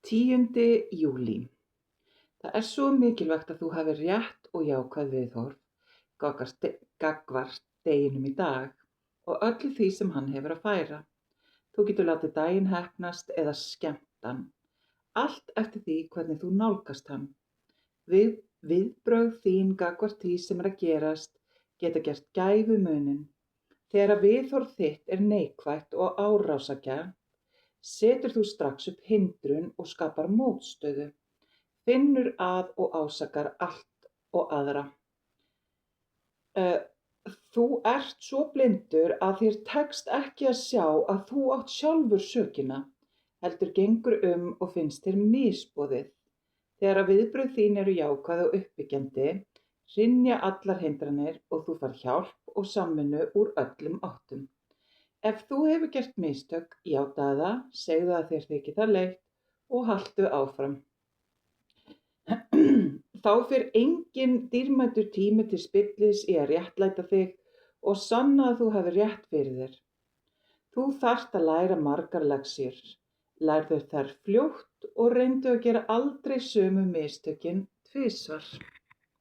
10. júlí. Það er svo mikilvægt að þú hafir rétt og jákvæð viðhorf gagnvart deginum í dag og öllu því sem hann hefur að færa. Þú getur látið daginn heppnast eða skemmt hann, allt eftir því hvernig þú nálgast hann. Viðbrögð þín gagnvart því sem er að gerast geta gert gæfumuninn. Þegar viðhorf þitt er neikvætt og árásargjarnt, setur þú strax upp hindrun og skapar mótstöðu, finnur að og ásakar allt og aðra. Þú ert svo blindur að þér tekst ekki að sjá að þú átt sjálfur sökina, heldur gengur og finnst þér misboðið. Þegar að viðbrögð þín eru jákvæð og uppbyggjandi, hrynja allar hindranir og þú færð hjálp og samvinnu úr öllum áttum. Ef þú hefur gert mistök, játaðu það, segðu að þér þyki það leitt og haltu áfram. Þá fer enginn dýrmætur tími til spillis í að réttlæta þig og sanna að þú hafir rétt fyrir þér. Þú þarft að læra margar lexíur. Lærðu þær fljótt og reyndu að gera aldrei sömu mistökin tvisvar.